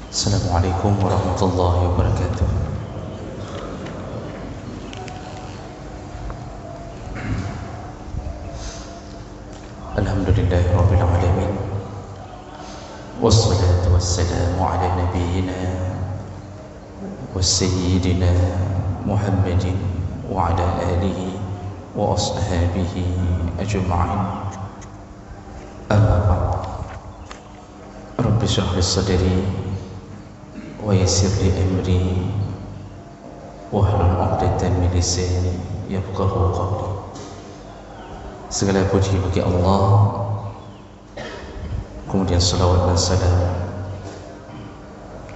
Assalamualaikum warahmatullahi wabarakatuh. Alhamdulillahirabbil alamin. Wassalatu wassalamu ala nabiyyina wa sayyidina Muhammadin wa ala alihi wa ashabihi ajma'in. Amma ba'd. Rabbi shrah li sadri wa yassir li amri wahlul 'uqdatam min lisani yafqahu qawli. Segala puji bagi Allah, kemudian salawat dan salam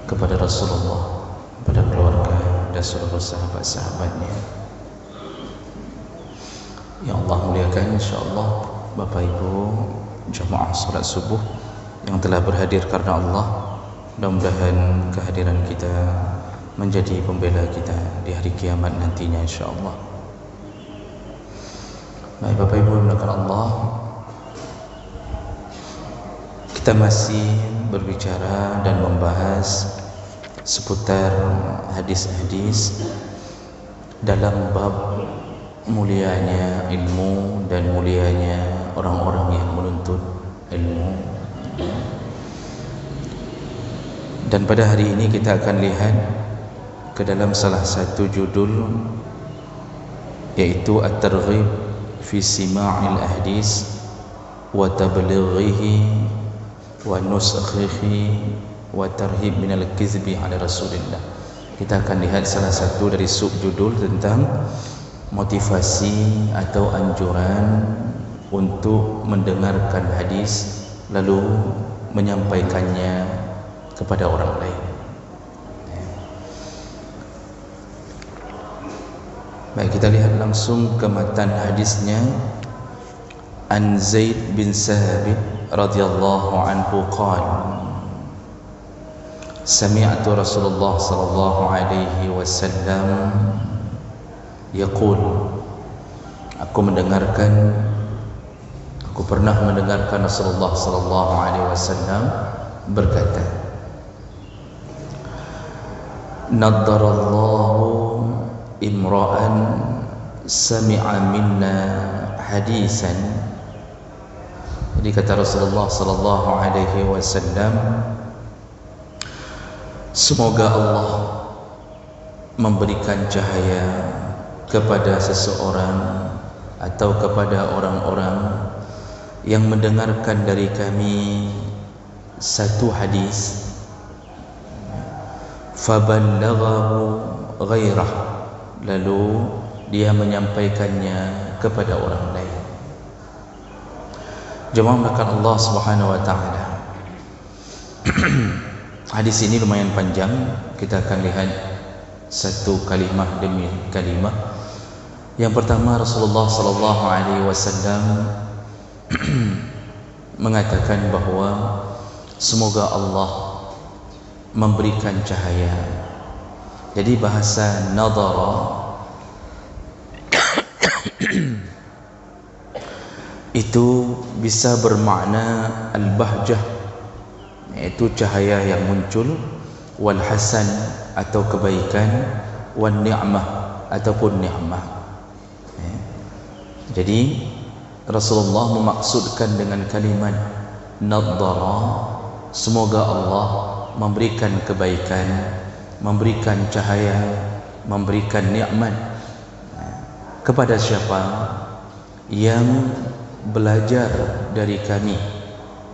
kepada Rasulullah, kepada keluarga dan seluruh sahabat-sahabatnya yang Allah muliakan. InsyaAllah Bapak Ibu jamaah salat subuh yang telah berhadir karena Allah, mudah-mudahan kehadiran kita menjadi pembela kita di hari kiamat nantinya insyaAllah. Baik Bapak Ibu dimuliakan Allah, kita masih berbicara dan membahas seputar hadis-hadis dalam bab mulianya ilmu dan mulianya orang-orang yang menuntut ilmu. Dan pada hari ini kita akan lihat ke dalam salah satu judul, yaitu At-Targhib fi Sima'il Ahdis wa Tablighihi wa Nusakhihi wa Tarhib minal Kizbi ala Rasulillah. Kita akan lihat salah satu dari subjudul tentang motivasi atau anjuran untuk mendengarkan hadis lalu menyampaikannya kepada orang lain. Baik, kita lihat langsung ke matan hadisnya. An Zaid bin Sabit radhiyallahu anhu qala, sami'tu Rasulullah sallallahu alaihi wasallam yaqul, aku pernah mendengarkan Rasulullah sallallahu alaihi wasallam berkata, naddarallahu imra'an sami'a minna hadisan. Jadi kata Rasulullah sallallahu alaihi wasallam, semoga Allah memberikan cahaya kepada seseorang atau kepada orang-orang yang mendengarkan dari kami satu hadis, faballaghahu ghairah, lalu dia menyampaikannya kepada orang lain. Jemaah melakukan Allah Subhanahu wa taala. Hadis ini lumayan panjang, kita akan lihat satu kalimah demi kalimah. Yang pertama, Rasulullah sallallahu alaihi wasallam mengatakan bahwa semoga Allah memberikan cahaya. Jadi bahasa nadara itu bisa bermakna al-bahjah, yaitu cahaya yang muncul, wal hasan atau kebaikan, wan ni'mah ataupun nikmat. Jadi Rasulullah memaksudkan dengan kalimat nadara, semoga Allah memberikan kebaikan, memberikan cahaya, memberikan nikmat kepada siapa yang belajar dari kami.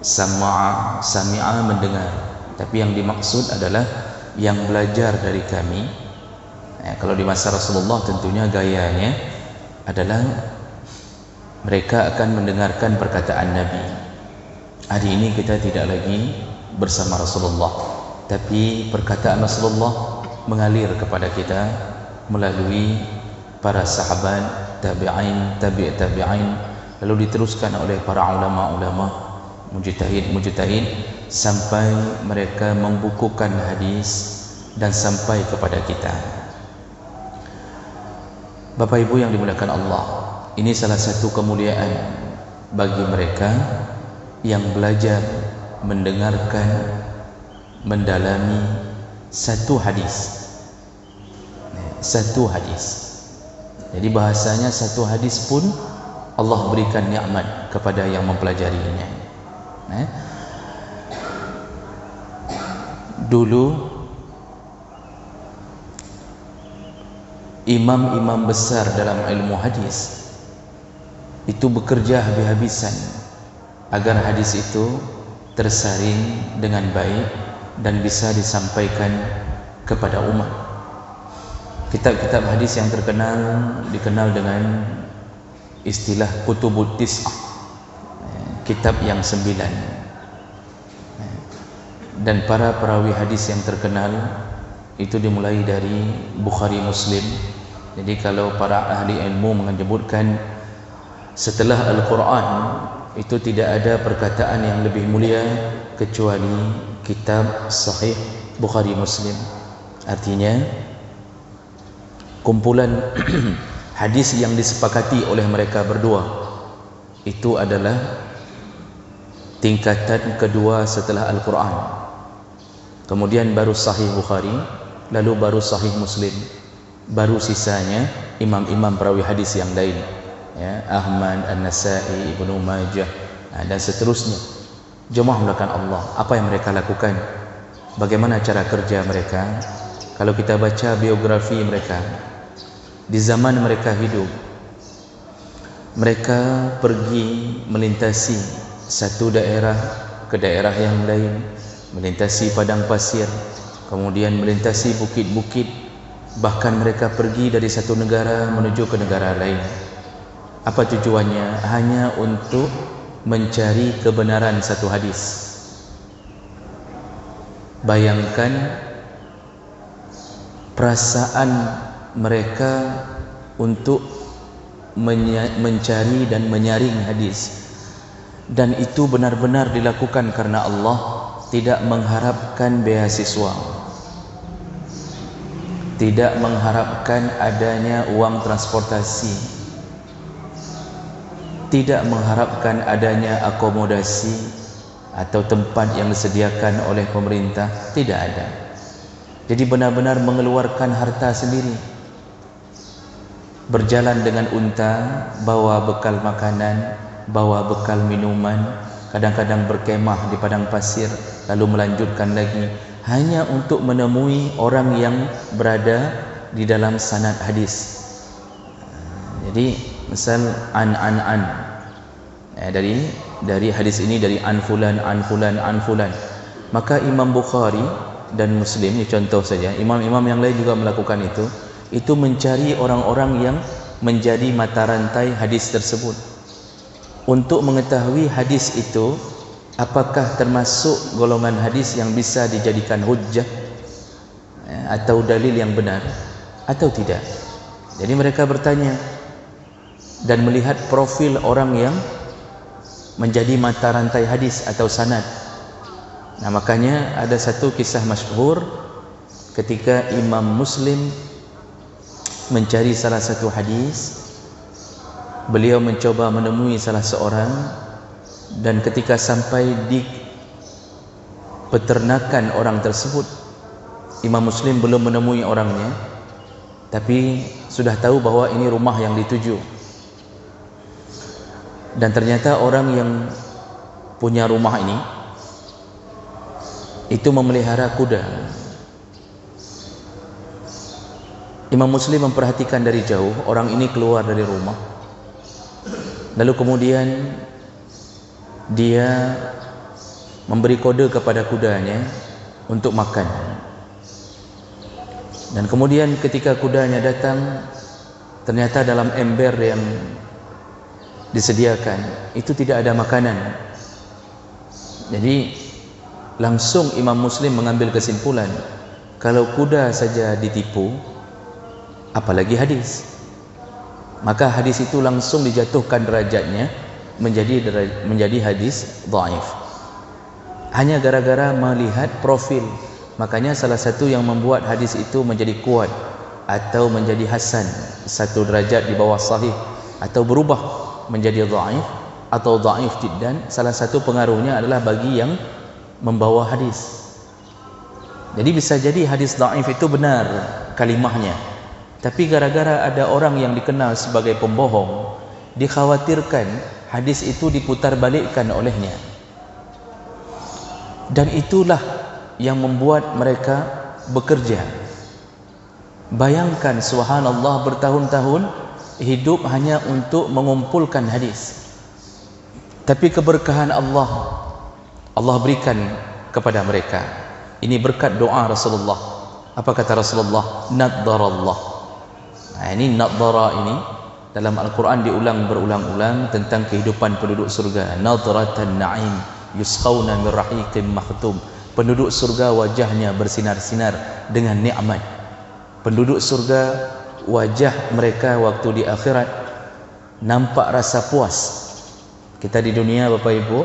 Sami'a mendengar, tapi yang dimaksud adalah yang belajar dari kami. Kalau di masa Rasulullah tentunya gayanya adalah mereka akan mendengarkan perkataan Nabi. Hari ini kita tidak lagi bersama Rasulullah, tapi perkataan Rasulullah mengalir kepada kita melalui para sahabat, tabi'in, tabi'in, lalu diteruskan oleh para ulama-ulama, mujtahid sampai mereka membukukan hadis dan sampai kepada kita. Bapak Ibu yang dimuliakan Allah, ini salah satu kemuliaan bagi mereka yang belajar mendengarkan, mendalami satu hadis. Satu hadis. Jadi bahasanya satu hadis pun Allah berikan nikmat kepada yang mempelajarinya. Dulu imam-imam besar dalam ilmu hadis itu bekerja habis-habisan agar hadis itu tersaring dengan baik dan bisa disampaikan kepada umat. Kitab-kitab hadis yang dikenal dengan istilah kutubut tis'ah, kitab yang 9. Dan para perawi hadis yang terkenal itu dimulai dari Bukhari, Muslim. Jadi kalau para ahli ilmu menyebutkan setelah Al-Quran itu tidak ada perkataan yang lebih mulia kecuali kitab Sahih Bukhari, Muslim. Artinya kumpulan hadis yang disepakati oleh mereka berdua itu adalah tingkatan kedua setelah Al-Quran. Kemudian baru Sahih Bukhari, lalu baru Sahih Muslim, baru sisanya imam-imam perawi hadis yang lain, ya, Ahmad, An-Nasai, Ibnu Majah, dan seterusnya. Jemaah mulakan Allah, apa yang mereka lakukan? Bagaimana cara kerja mereka? Kalau kita baca biografi mereka, di zaman mereka hidup, mereka pergi melintasi satu daerah ke daerah yang lain, melintasi padang pasir, kemudian melintasi bukit-bukit, bahkan mereka pergi dari satu negara menuju ke negara lain. Apa tujuannya? Hanya untuk mencari kebenaran satu hadis. Bayangkan perasaan mereka untuk mencari dan menyaring hadis, dan itu benar-benar dilakukan karena Allah, tidak mengharapkan beasiswa, tidak mengharapkan adanya uang transportasi, tidak mengharapkan adanya akomodasi atau tempat yang disediakan oleh pemerintah, tidak ada. Jadi benar-benar mengeluarkan harta sendiri, berjalan dengan unta, bawa bekal makanan, bawa bekal minuman, kadang-kadang berkemah di padang pasir, lalu melanjutkan lagi hanya untuk menemui orang yang berada di dalam sanad hadis. Jadi misal an dari hadis ini dari an fulan, maka Imam Bukhari dan Muslim, ini contoh saja, imam-imam yang lain juga melakukan itu mencari orang-orang yang menjadi mata rantai hadis tersebut untuk mengetahui hadis itu apakah termasuk golongan hadis yang bisa dijadikan hujjah atau dalil yang benar atau tidak. Jadi mereka bertanya dan melihat profil orang yang menjadi mata rantai hadis atau sanad. Nah, makanya ada satu kisah masyhur ketika Imam Muslim mencari salah satu hadis, beliau mencoba menemui salah seorang, dan ketika sampai di peternakan orang tersebut, Imam Muslim belum menemui orangnya, tapi sudah tahu bahwa ini rumah yang dituju. Dan ternyata orang yang punya rumah ini itu memelihara kuda. Imam Muslim memperhatikan dari jauh orang ini keluar dari rumah, lalu kemudian dia memberi kode kepada kudanya untuk makan. Dan kemudian ketika kudanya datang, ternyata dalam ember yang disediakan itu tidak ada makanan. Jadi langsung Imam Muslim mengambil kesimpulan, kalau kuda saja ditipu, apalagi hadis. Maka hadis itu langsung dijatuhkan derajatnya menjadi hadis dhaif, hanya gara-gara melihat profil. Makanya salah satu yang membuat hadis itu menjadi kuat atau menjadi hasan, satu derajat di bawah sahih, atau berubah menjadi dhaif atau dhaif jiddan, salah satu pengaruhnya adalah bagi yang membawa hadis. Jadi bisa jadi hadis dhaif itu benar kalimahnya, tapi gara-gara ada orang yang dikenal sebagai pembohong, dikhawatirkan hadis itu diputarbalikkan olehnya. Dan itulah yang membuat mereka bekerja. Bayangkan, subhanallah, bertahun-tahun hidup hanya untuk mengumpulkan hadis, tapi keberkahan Allah berikan kepada mereka. Ini berkat doa Rasulullah. Apa kata Rasulullah? Naddarallah. Ini nadara ini dalam Al-Quran diulang berulang-ulang tentang kehidupan penduduk surga. Nadratan na'im yusqawna min rahiqim makhtum. Penduduk surga wajahnya bersinar-sinar dengan nikmat. Penduduk surga wajah mereka waktu di akhirat nampak rasa puas. Kita di dunia, Bapak Ibu,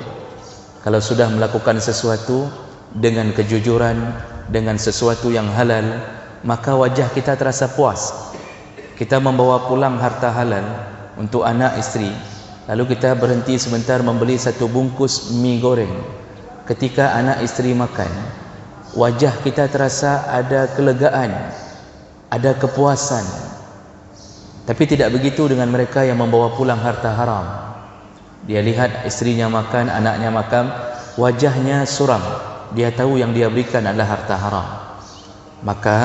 kalau sudah melakukan sesuatu dengan kejujuran, dengan sesuatu yang halal, maka wajah kita terasa puas. Kita membawa pulang harta halal untuk anak istri, lalu kita berhenti sebentar membeli satu bungkus mie goreng. Ketika anak istri makan, wajah kita terasa ada kelegaan, ada kepuasan. Tapi tidak begitu dengan mereka yang membawa pulang harta haram. Dia lihat istrinya makan, anaknya makan, wajahnya suram. Dia tahu yang dia berikan adalah harta haram. Maka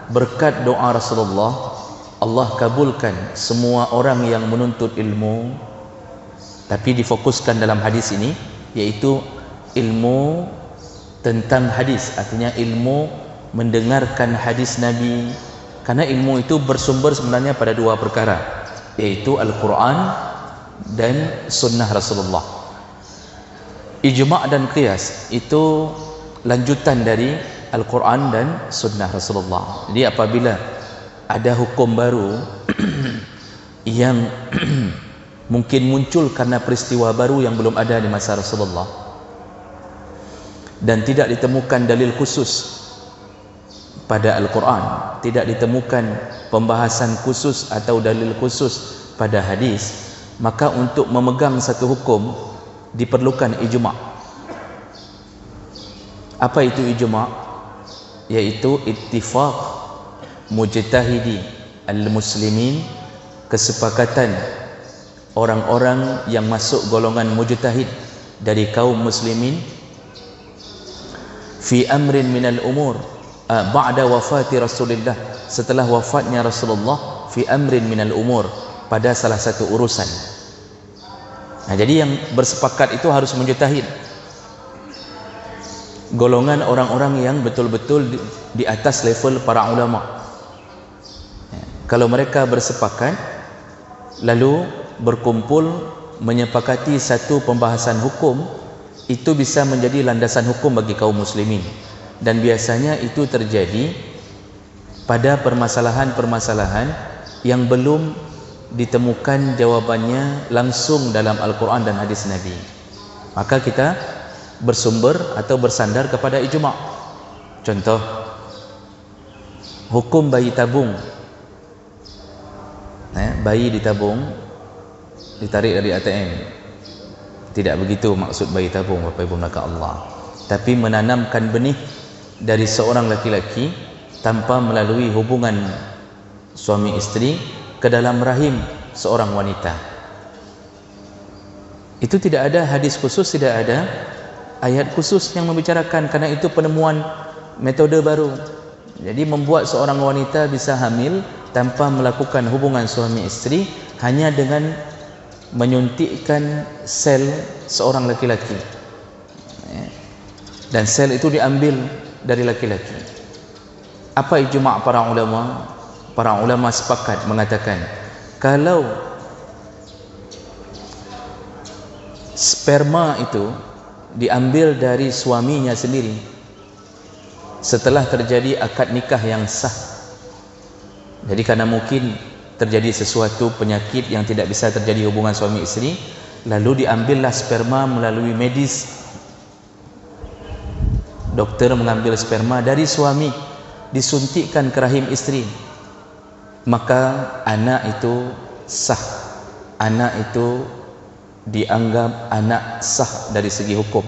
berkat doa Rasulullah, Allah kabulkan semua orang yang menuntut ilmu. Tapi difokuskan dalam hadis ini, yaitu ilmu tentang hadis, artinya ilmu mendengarkan hadis Nabi. Karena ilmu itu bersumber sebenarnya pada dua perkara, yaitu Al-Quran dan Sunnah Rasulullah. Ijma' dan qiyas itu lanjutan dari Al-Quran dan Sunnah Rasulullah. Jadi apabila ada hukum baru yang mungkin muncul karena peristiwa baru yang belum ada di masa Rasulullah, dan tidak ditemukan dalil khusus pada Al-Quran, tidak ditemukan pembahasan khusus atau dalil khusus pada hadis, maka untuk memegang satu hukum diperlukan ijma'. Apa itu ijma'? Yaitu ittifaq mujtahidi al-muslimin, kesepakatan orang-orang yang masuk golongan mujtahid dari kaum muslimin, fi amrin minal umur, ba'da wafati Rasulullah, setelah wafatnya Rasulullah, fi amrin minal umur, pada salah satu urusan. Nah, jadi yang bersepakat itu harus mujtahid, golongan orang-orang yang betul-betul di atas level para ulama. Kalau mereka bersepakat lalu berkumpul menyepakati satu pembahasan hukum, itu bisa menjadi landasan hukum bagi kaum muslimin. Dan biasanya itu terjadi pada permasalahan-permasalahan yang belum ditemukan jawabannya langsung dalam Al-Quran dan hadis Nabi. Maka kita bersumber atau bersandar kepada ijma'. Contoh, hukum bayi tabung. Bayi ditabung, ditarik dari ATM. Tidak begitu maksud bayi tabung, Bapak Ibu maka Allah, tapi menanamkan benih dari seorang laki-laki tanpa melalui hubungan suami istri ke dalam rahim seorang wanita. Itu tidak ada hadis khusus, tidak ada ayat khusus yang membicarakan, karena itu penemuan metode baru. Jadi membuat seorang wanita bisa hamil tanpa melakukan hubungan suami istri, hanya dengan menyuntikkan sel seorang laki-laki, dan sel itu diambil dari laki-laki. Apa ijma' para ulama? Para ulama sepakat mengatakan, kalau sperma itu diambil dari suaminya sendiri setelah terjadi akad nikah yang sah, jadi karena mungkin terjadi sesuatu penyakit yang tidak bisa terjadi hubungan suami istri, lalu diambillah sperma melalui medis. Dokter mengambil sperma dari suami, disuntikkan ke rahim istri, maka anak itu sah. Anak itu dianggap anak sah dari segi hukum.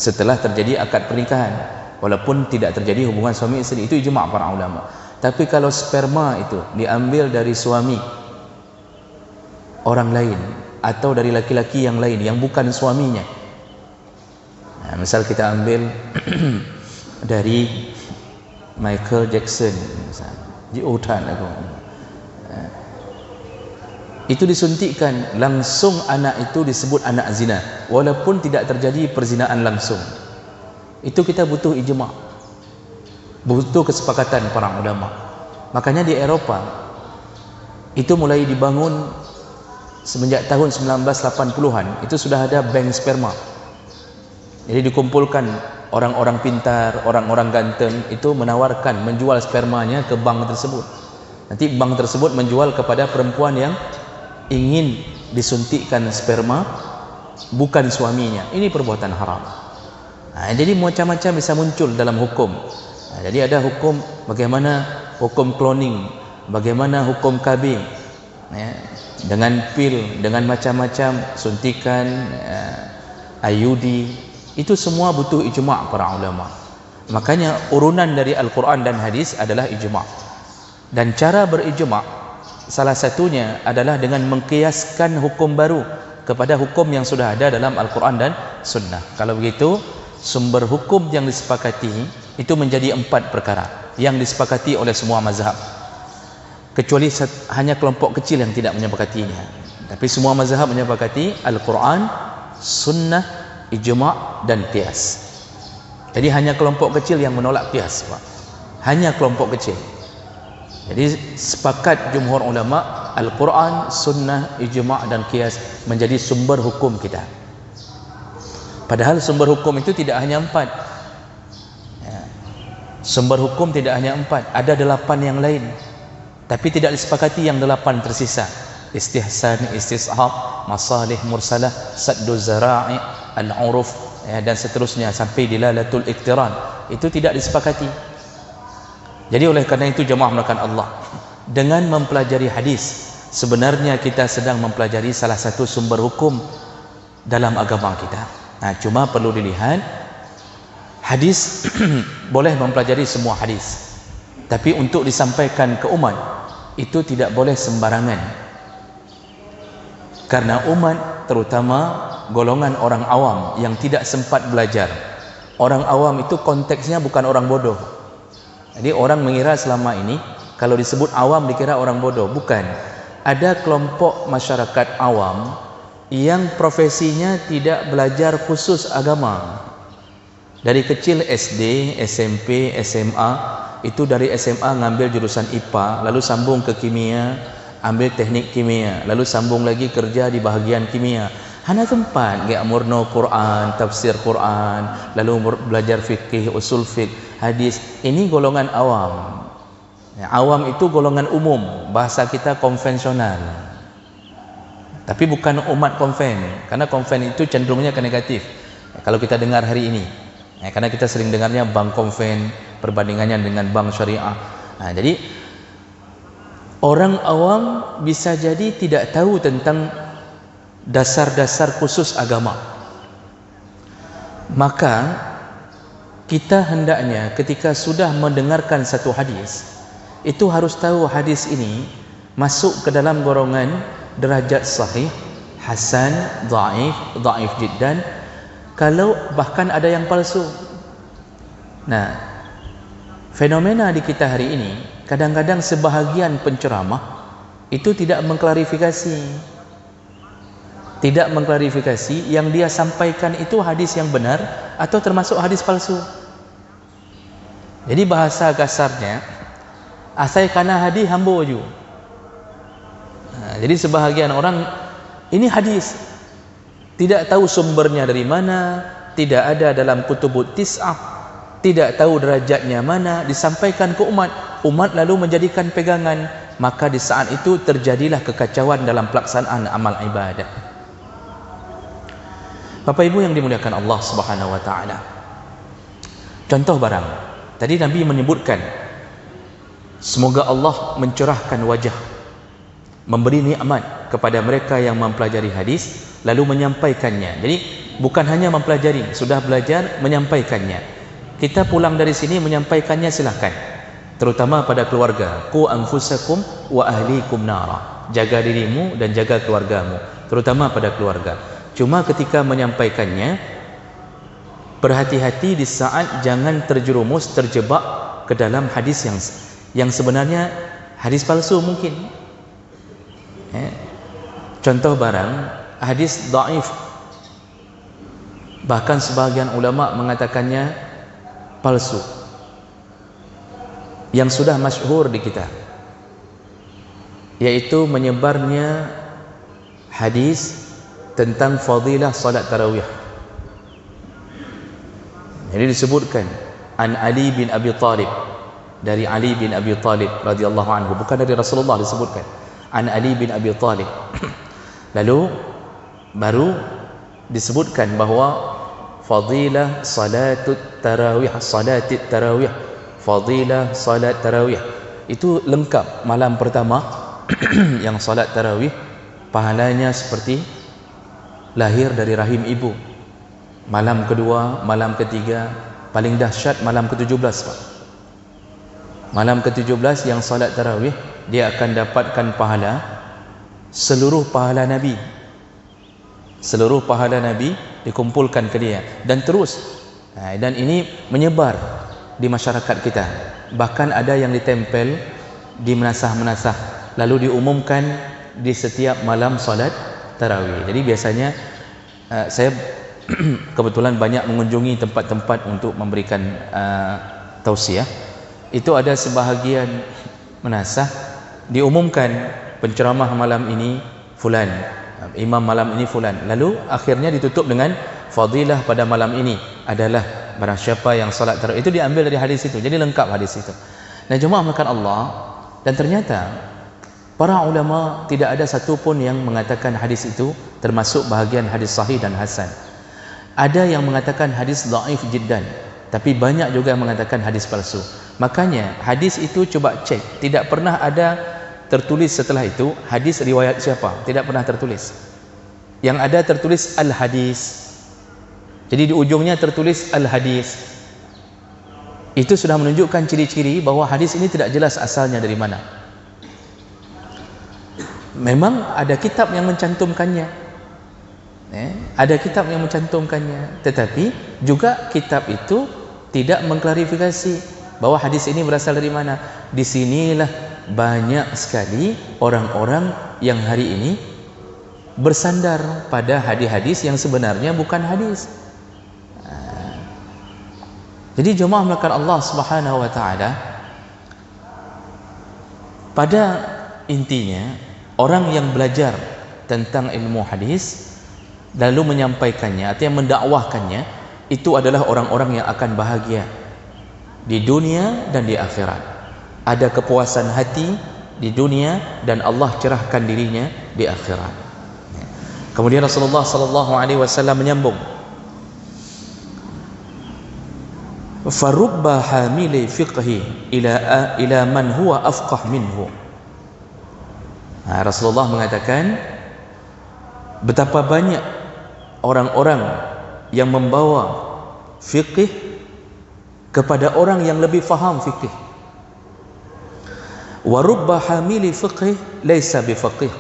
setelah terjadi akad pernikahan, walaupun tidak terjadi hubungan suami isteri. Itu ijma' para ulama. Tapi kalau sperma itu diambil dari suami orang lain atau dari laki-laki yang lain yang bukan suaminya, nah, misal kita ambil dari Michael Jackson misalnya, Jordan aku, itu disuntikkan, langsung anak itu disebut anak zina walaupun tidak terjadi perzinaan langsung. Itu kita butuh ijma', butuh kesepakatan para ulama. Makanya di Eropa itu mulai dibangun semenjak tahun 1980-an, itu sudah ada bank sperma. Jadi dikumpulkan orang-orang pintar, orang-orang ganteng, itu menawarkan menjual spermanya ke bank tersebut. Nanti bank tersebut menjual kepada perempuan yang ingin disuntikkan sperma bukan suaminya. Ini perbuatan haram. Nah, jadi macam-macam bisa muncul dalam hukum. Nah, jadi ada hukum bagaimana hukum cloning, bagaimana hukum KB, ya, dengan pil, dengan macam-macam suntikan, IUD, itu semua butuh ijma' para ulama. Makanya urunan dari Al-Quran dan hadis adalah ijma'. Dan cara berijma' salah satunya adalah dengan mengkiaskan hukum baru kepada hukum yang sudah ada dalam Al-Quran dan Sunnah. Kalau begitu, sumber hukum yang disepakati itu menjadi 4 perkara yang disepakati oleh semua mazhab, kecuali hanya kelompok kecil yang tidak menyepakatinya. Tapi semua mazhab menyepakati Al-Quran, Sunnah, ijma' dan qiyas. Jadi hanya kelompok kecil yang menolak qiyas, Pak. Hanya kelompok kecil. Jadi sepakat jumhur ulama Al-Quran, Sunnah, ijma' dan qiyas menjadi sumber hukum kita. Padahal sumber hukum itu tidak hanya 4. Ya. Sumber hukum tidak hanya 4, ada 8 yang lain. Tapi tidak disepakati yang 8 tersisa. Istihsan, istishab, masalih mursalah, saddu zara'i, al-uruf, ya, dan seterusnya sampai dilalatul iktiran. Itu tidak disepakati. Jadi oleh karena itu jemaah melakukan Allah, dengan mempelajari hadis, sebenarnya kita sedang mempelajari salah satu sumber hukum dalam agama kita. Nah, cuma perlu dilihat hadis boleh mempelajari semua hadis, tapi untuk disampaikan ke umat itu tidak boleh sembarangan, karena umat, terutama golongan orang awam yang tidak sempat belajar. Orang awam itu konteksnya bukan orang bodoh. Jadi orang mengira selama ini kalau disebut awam dikira orang bodoh. Bukan. Ada kelompok masyarakat awam yang profesinya tidak belajar khusus agama. Dari kecil SD, SMP, SMA, itu dari SMA ngambil jurusan IPA, lalu sambung ke kimia, ambil teknik kimia, lalu sambung lagi kerja di bahagian kimia. Hana tempat gak murno Quran, tafsir Quran, lalu belajar fikih, usul fiqh, hadis. Ini golongan awam. Ya, awam itu golongan umum, bahasa kita konvensional. Tapi bukan umat konven, karena konven itu cenderungnya ke negatif. Ya, kalau kita dengar hari ini, ya, karena kita sering dengarnya bank konven, perbandingannya dengan bank syariah. Nah, jadi orang awam bisa jadi tidak tahu tentang dasar-dasar khusus agama. Maka kita hendaknya ketika sudah mendengarkan satu hadis, itu harus tahu hadis ini masuk ke dalam golongan derajat sahih, hasan, dhaif, dhaif jiddan, kalau bahkan ada yang palsu. Nah, fenomena di kita hari ini, kadang-kadang sebahagian penceramah itu tidak mengklarifikasi yang dia sampaikan itu hadis yang benar atau termasuk hadis palsu. Jadi bahasa kasarnya, asai kana hadis hambo ju. Nah, jadi sebahagian orang ini hadis tidak tahu sumbernya dari mana, tidak ada dalam kutubut tis'ah, tidak tahu derajatnya mana, disampaikan ke umat lalu menjadikan pegangan, maka di saat itu terjadilah kekacauan dalam pelaksanaan amal ibadah. Bapak Ibu yang dimuliakan Allah Subhanahu wa taala. Contoh barang. Tadi Nabi menyebutkan semoga Allah mencerahkan wajah, memberi nikmat kepada mereka yang mempelajari hadis lalu menyampaikannya. Jadi bukan hanya mempelajari, sudah belajar, menyampaikannya. Kita pulang dari sini menyampaikannya, silahkan. Terutama pada keluarga. Qu anfusakum wa ahlikum nara. Jaga dirimu dan jaga keluargamu, terutama pada keluarga. Cuma ketika menyampaikannya, berhati-hati di saat jangan terjerumus, terjebak ke dalam hadis yang sebenarnya hadis palsu mungkin. Contoh barang hadis dhaif, bahkan sebahagian ulama mengatakannya palsu, yang sudah masyhur di kita, yaitu menyebarnya hadis tentang fadilah salat tarawih. Jadi disebutkan an Ali bin Abi Thalib, dari Ali bin Abi Thalib radhiyallahu anhu, bukan dari Rasulullah, disebutkan an Ali bin Abi Thalib. Lalu baru disebutkan bahawa fadilah salatut tarawih, salatit tarawih, fadilah salat tarawih itu lengkap. Malam pertama yang salat tarawih, pahalanya seperti lahir dari rahim ibu. Malam kedua, malam ketiga, paling dahsyat malam ke-17, Pak. Malam ke-17 yang salat tarawih, dia akan dapatkan pahala seluruh pahala Nabi. Seluruh pahala Nabi dikumpulkan ke dia, dan terus. Dan ini menyebar di masyarakat kita. Bahkan ada yang ditempel di menasah-menasah, lalu diumumkan di setiap malam salat tarawih. Jadi biasanya saya kebetulan banyak mengunjungi tempat-tempat untuk memberikan tausiah. Itu ada sebahagian menasah diumumkan penceramah malam ini fulan, imam malam ini fulan, lalu akhirnya ditutup dengan fadilah pada malam ini adalah barang siapa yang salat tarawih. Itu diambil dari hadis itu, jadi lengkap hadis itu. Nah, jemaah melakukan Allah, dan ternyata para ulama tidak ada satu pun yang mengatakan hadis itu termasuk bahagian hadis sahih dan hasan. Ada yang mengatakan hadis dhaif jiddan, tapi banyak juga yang mengatakan hadis palsu. Makanya hadis itu coba cek, tidak pernah ada tertulis setelah itu hadis riwayat siapa, tidak pernah tertulis. Yang ada tertulis al-hadis. Jadi di ujungnya tertulis al-hadis. Itu sudah menunjukkan ciri-ciri bahwa hadis ini tidak jelas asalnya dari mana. Memang ada kitab yang mencantumkannya. Ada kitab yang mencantumkannya, tetapi juga kitab itu tidak mengklarifikasi bahwa hadis ini berasal dari mana. Disinilah banyak sekali orang-orang yang hari ini bersandar pada hadis-hadis yang sebenarnya bukan hadis. Jadi jemaah melakukan Allah Subhanahu wa taala, pada intinya orang yang belajar tentang ilmu hadis lalu menyampaikannya, artinya mendakwahkannya, itu adalah orang-orang yang akan bahagia di dunia dan di akhirat. Ada kepuasan hati di dunia dan Allah cerahkan dirinya di akhirat. Kemudian Rasulullah sallallahu alaihi wasallam menyambung, farubba hamili fiqhi ila man huwa afqah minhu. Rasulullah mengatakan, betapa banyak orang-orang yang membawa fiqh kepada orang yang lebih faham fiqh. Wa rubba hamili fiqh laisa bifaqih.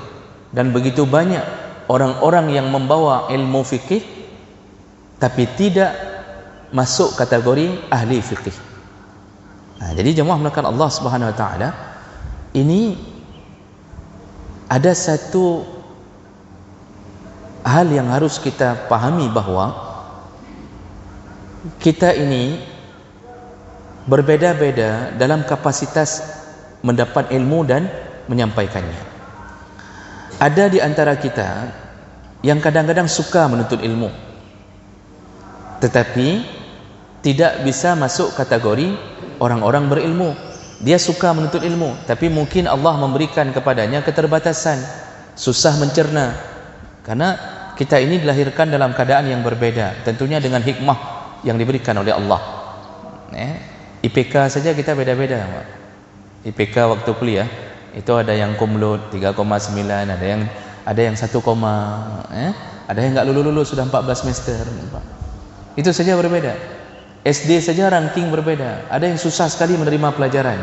Dan begitu banyak orang-orang yang membawa ilmu fiqh tapi tidak masuk kategori ahli fiqh. Jadi jemaah melakukan Allah Subhanahu wa taala, ini ada satu hal yang harus kita pahami, bahwa kita ini berbeda-beda dalam kapasitas mendapat ilmu dan menyampaikannya. Ada di antara kita yang kadang-kadang suka menuntut ilmu, tetapi tidak bisa masuk kategori orang-orang berilmu. Dia suka menuntut ilmu, tapi mungkin Allah memberikan kepadanya keterbatasan, susah mencerna. Karena kita ini dilahirkan dalam keadaan yang berbeda, tentunya dengan hikmah yang diberikan oleh Allah. IPK saja kita beda-beda. IPK waktu kuliah itu ada yang kumlot 3,9, ada yang 1, Ada yang enggak lulus-lulus sudah 14 semester. Itu saja berbeda. SD saja ranking berbeda. Ada yang susah sekali menerima pelajaran.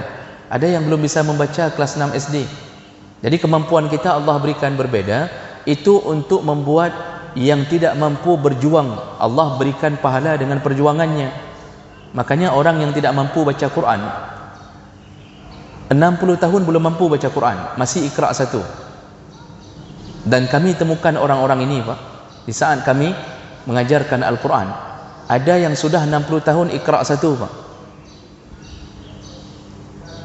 Ada yang belum bisa membaca kelas 6 SD. Jadi kemampuan kita Allah berikan berbeda. Itu untuk membuat yang tidak mampu berjuang, Allah berikan pahala dengan perjuangannya. Makanya orang yang tidak mampu baca Quran 60 tahun belum mampu baca Quran, masih Iqra 1. Dan kami temukan orang-orang ini, Pak, di saat kami mengajarkan Al-Quran, ada yang sudah 60 tahun Iqra 1, Pak.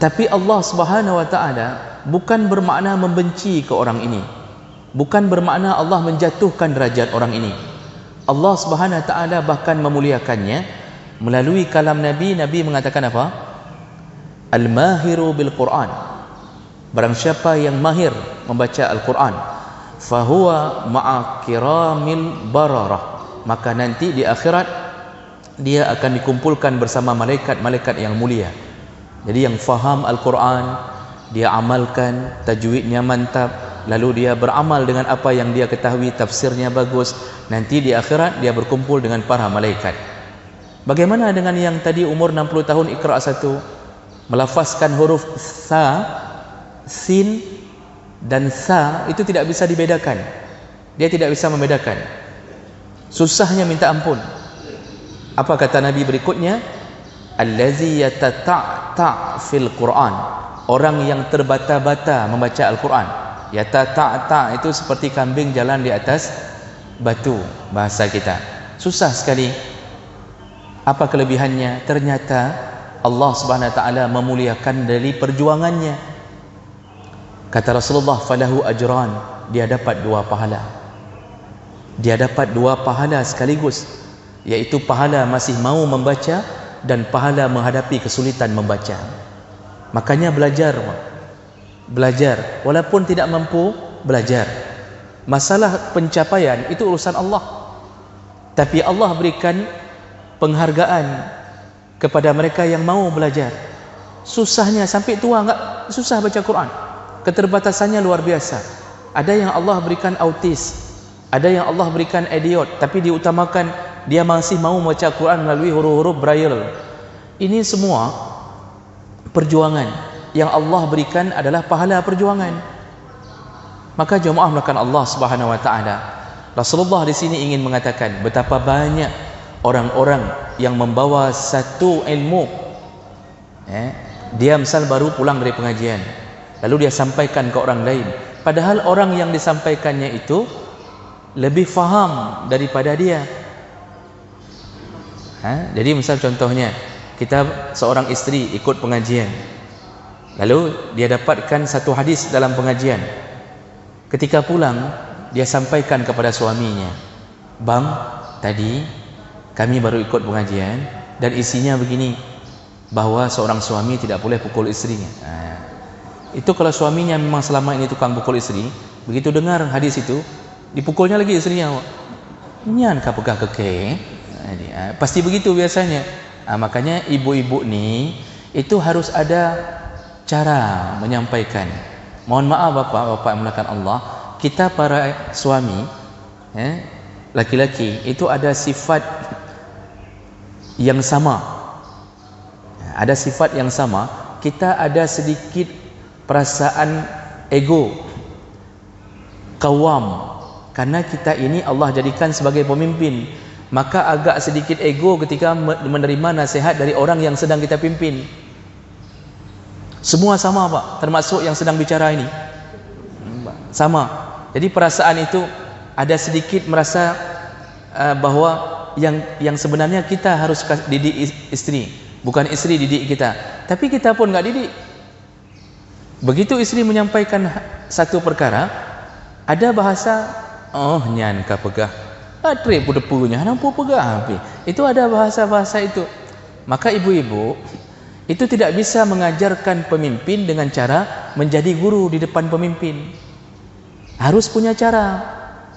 Tapi Allah Subhanahu wa taala bukan bermakna membenci ke orang ini, bukan bermakna Allah menjatuhkan derajat orang ini. Allah Subhanahu wa taala bahkan memuliakannya melalui kalam Nabi. Nabi mengatakan apa? Al-mahiru bil Quran. Barang siapa yang mahir membaca Al-Quran, fahuwa ma'a kiramil bararah, maka nanti di akhirat dia akan dikumpulkan bersama malaikat-malaikat yang mulia. Jadi yang faham Al-Quran, dia amalkan, tajwidnya mantap, lalu dia beramal dengan apa yang dia ketahui, tafsirnya bagus, nanti di akhirat dia berkumpul dengan para malaikat. Bagaimana dengan yang tadi umur 60 tahun Iqra 1, melafazkan huruf sa, sin dan sa, itu tidak bisa dibedakan. Dia tidak bisa membedakan. Susahnya minta ampun. Apa kata Nabi berikutnya? Allazi yatata'ta' fil Quran. Orang yang terbata-bata membaca Al-Quran. Yatata'ta' itu seperti kambing jalan di atas batu, bahasa kita. Susah sekali. Apa kelebihannya? Ternyata Allah Subhanahu wa taala memuliakan dari perjuangannya. Kata Rasulullah, falahu ajran, dia dapat 2 pahala. Dia dapat 2 pahala sekaligus, yaitu pahala masih mau membaca dan pahala menghadapi kesulitan membaca. Makanya belajar, walaupun tidak mampu, belajar. Masalah pencapaian itu urusan Allah, tapi Allah berikan penghargaan kepada mereka yang mau belajar. Susahnya sampai tua enggak susah baca Quran, keterbatasannya luar biasa. Ada yang Allah berikan autis, ada yang Allah berikan idiot, tapi diutamakan dia masih mau membaca Quran melalui huruf-huruf Braille. Ini semua perjuangan yang Allah berikan adalah pahala perjuangan. Maka jemaah melakukan Allah Subhanahu wa taala. Rasulullah di sini ingin mengatakan betapa banyak orang-orang yang membawa satu ilmu, dia misal baru pulang dari pengajian, lalu dia sampaikan ke orang lain, padahal orang yang disampaikannya itu lebih faham daripada dia. Jadi misal contohnya, kita seorang istri ikut pengajian, lalu dia dapatkan satu hadis dalam pengajian. Ketika pulang, dia sampaikan kepada suaminya, "Bang, tadi kami baru ikut pengajian dan isinya begini, bahwa seorang suami tidak boleh pukul istrinya." Itu kalau suaminya memang selama ini tukang pukul istri, begitu dengar hadis itu, dipukulnya lagi istrinya. Nyan ka pegah keke. Pasti begitu biasanya. Makanya ibu-ibu nih itu harus ada cara menyampaikan. Mohon maaf bapak-bapak yang melakukan Allah, kita para suami, laki-laki itu ada sifat yang sama. Ada sifat yang sama. Kita ada sedikit perasaan ego, kawam, karena kita ini Allah jadikan sebagai pemimpin. Maka agak sedikit ego ketika menerima nasihat dari orang yang sedang kita pimpin. Semua sama, Pak, termasuk yang sedang bicara ini sama. Jadi perasaan itu ada sedikit merasa bahwa yang sebenarnya kita harus didik istri, bukan istri didik kita. Tapi kita pun enggak didik. Begitu istri menyampaikan satu perkara, ada bahasa, "Oh, nyan ka pegah. Atre punya nampu pegah api." Itu ada bahasa-bahasa itu. Maka ibu-ibu itu tidak bisa mengajarkan pemimpin dengan cara menjadi guru di depan pemimpin. Harus punya cara.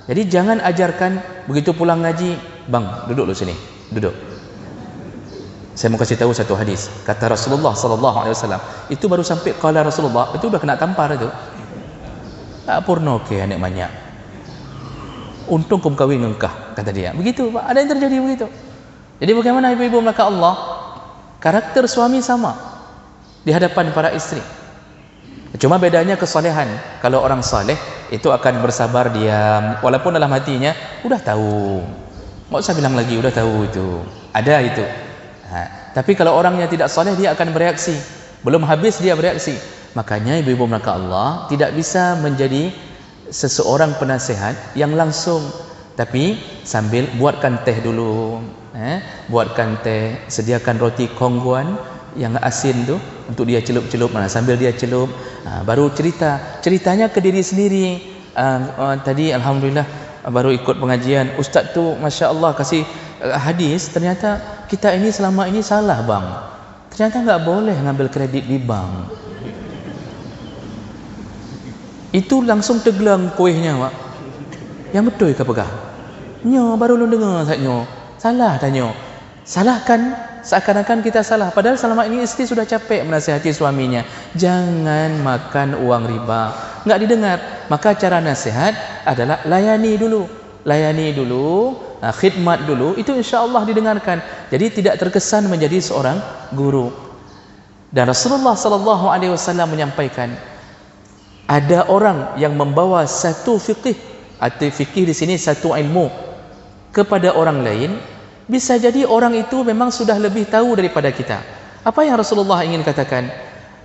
Jadi jangan ajarkan begitu pulang ngaji, "Bang, duduk lu sini, duduk. Saya mau kasih tahu satu hadis." Kata Rasulullah sallallahu alaihi wasallam. Itu baru sampai qala Rasulullah, itu udah kena tampar itu. Tak purno ke anak banyak. untung kau kahwin dengan kah, kata dia. Begitu Pak, ada yang terjadi begitu. Jadi bagaimana ibu-ibu melakukan Allah? Karakter suami sama di hadapan para istri. Cuma bedanya kesolehan. Kalau orang soleh itu akan bersabar diam, walaupun dalam hatinya udah tahu. Mau usah bilang lagi, udah tahu itu. Ada itu. Tapi kalau orangnya tidak soleh, dia akan bereaksi. Belum habis dia bereaksi. Makanya ibu-ibu melakukan Allah tidak bisa menjadi seseorang penasihat yang langsung, tapi sambil buatkan teh dulu, buatkan teh, sediakan roti kongguan yang asin tu untuk dia celup-celup, sambil dia celup, baru ceritanya ke diri sendiri. Tadi alhamdulillah baru ikut pengajian, ustaz tu masya-Allah kasih hadis, ternyata kita ini selama ini salah bang, ternyata enggak boleh ngambil kredit di bank. Itu langsung teglang kuihnya Pak. Yang betul ke pegah? Nyo baru lu dengar saknyo. Salah tanya. Salahkan seakan-akan kita salah. Padahal selama ini istri sudah capek menasihati suaminya. Jangan makan uang riba. Enggak didengar. Maka cara nasihat adalah layani dulu. Layani dulu, khidmat dulu. Itu insya-Allah didengarkan. Jadi tidak terkesan menjadi seorang guru. Dan Rasulullah sallallahu alaihi wasallam menyampaikan, ada orang yang membawa satu fikih, atau fikih di sini satu ilmu kepada orang lain, bisa jadi orang itu memang sudah lebih tahu daripada kita. Apa yang Rasulullah ingin katakan?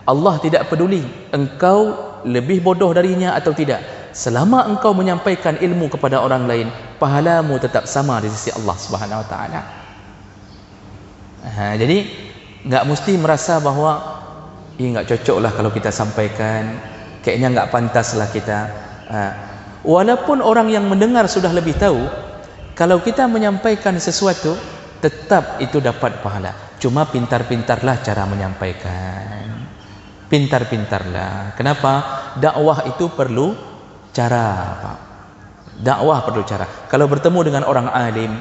Allah tidak peduli engkau lebih bodoh darinya atau tidak. Selama engkau menyampaikan ilmu kepada orang lain, pahalamu tetap sama di sisi Allah Subhanahu wa taala. Jadi enggak mesti merasa bahawa enggak cocoklah kalau kita sampaikan, kayaknya enggak pantaslah kita. Walaupun orang yang mendengar sudah lebih tahu, kalau kita menyampaikan sesuatu, tetap itu dapat pahala. Cuma pintar-pintarlah cara menyampaikan. Pintar-pintarlah. Kenapa? Dakwah itu perlu cara, Pak. Dakwah perlu cara. Kalau bertemu dengan orang alim,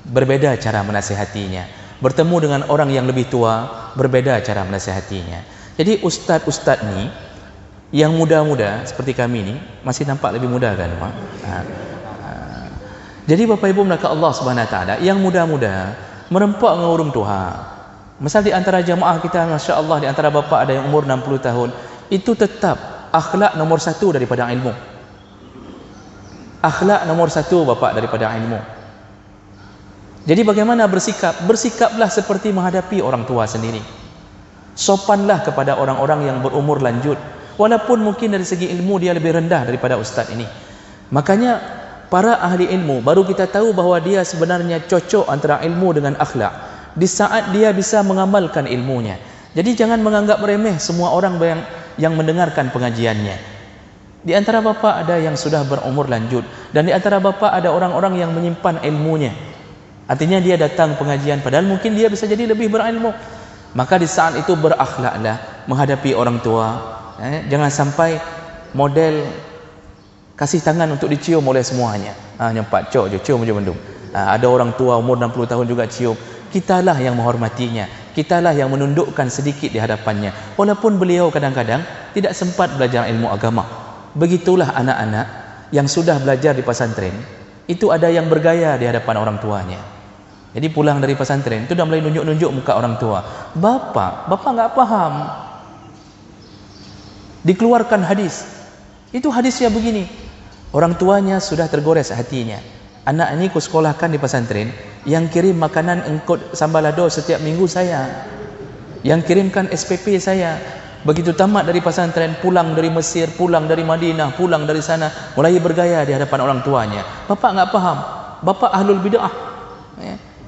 berbeda cara menasihatinya. Bertemu dengan orang yang lebih tua, berbeda cara menasihatinya. Jadi ustaz-ustaz ni yang muda-muda seperti kami ni masih nampak lebih muda kan, Pak? Jadi Bapak Ibu melakukan Allah Subhanahu wa taala, yang muda-muda merempak dengan urung tua. Misal di antara jamaah kita, masya-Allah, di antara bapa ada yang umur 60 tahun, itu tetap akhlak nomor satu daripada ilmu. Akhlak nomor satu bapa daripada ilmu. Jadi bagaimana bersikap? Bersikaplah seperti menghadapi orang tua sendiri. Sopanlah kepada orang-orang yang berumur lanjut, walaupun mungkin dari segi ilmu dia lebih rendah daripada ustaz ini. Makanya para ahli ilmu baru kita tahu bahawa dia sebenarnya cocok antara ilmu dengan akhlak di saat dia bisa mengamalkan ilmunya. Jadi jangan menganggap remeh semua orang yang mendengarkan pengajiannya. Di antara bapa ada yang sudah berumur lanjut, dan di antara bapa ada orang-orang yang menyimpan ilmunya. Artinya dia datang pengajian padahal mungkin dia bisa jadi lebih berilmu. Maka di saat itu berakhlaklah menghadapi orang tua. Jangan sampai model kasih tangan untuk dicium oleh semuanya. Nyempat cok je, cium je bendung. Ada orang tua umur 60 tahun juga cium. Kitalah yang menghormatinya. Kitalah yang menundukkan sedikit di hadapannya. Walaupun beliau kadang-kadang tidak sempat belajar ilmu agama. Begitulah anak-anak yang sudah belajar di pesantren. Itu ada yang bergaya di hadapan orang tuanya. Jadi pulang dari pesantren itu dah mulai nunjuk-nunjuk muka orang tua. Bapa enggak paham. Dikeluarkan hadis. Itu hadisnya begini. Orang tuanya sudah tergores hatinya. Anak ini ku sekolahkan di pesantren, yang kirim makanan engkut sambalado setiap minggu saya. Yang kirimkan SPP saya. Begitu tamat dari pesantren, pulang dari Mesir, pulang dari Madinah, pulang dari sana, mulai bergaya di hadapan orang tuanya. Bapa enggak paham. Bapa ahlul bid'ah.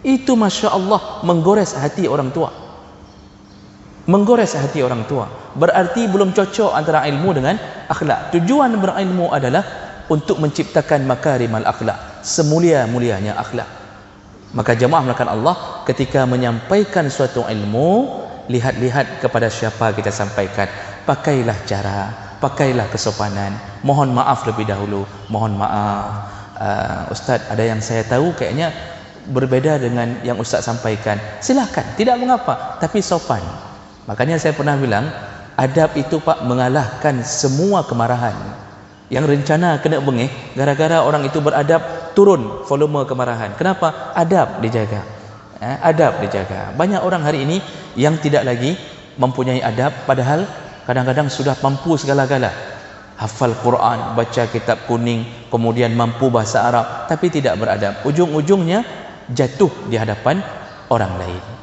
Itu masya-Allah menggores hati orang tua. Menggores hati orang tua. Berarti belum cocok antara ilmu dengan akhlak. Tujuan berilmu adalah untuk menciptakan makarimal akhlak, semulia-mulianya akhlak. Maka jemaah melakukan Allah ketika menyampaikan suatu ilmu, lihat-lihat kepada siapa kita sampaikan. Pakailah cara, pakailah kesopanan. Mohon maaf lebih dahulu. Mohon maaf, Ustaz, ada yang saya tahu kayaknya berbeda dengan yang Ustaz sampaikan. Silakan, tidak mengapa, tapi sopan. Makanya saya pernah bilang, adab itu Pak mengalahkan semua kemarahan. Yang rencana kena bengih gara-gara orang itu beradab turun volume kemarahan. Kenapa? Adab dijaga. Adab dijaga. Banyak orang hari ini yang tidak lagi mempunyai adab, padahal kadang-kadang sudah mampu segala-gala. Hafal Quran, baca kitab kuning, kemudian mampu bahasa Arab, tapi tidak beradab. Ujung-ujungnya jatuh di hadapan orang lain.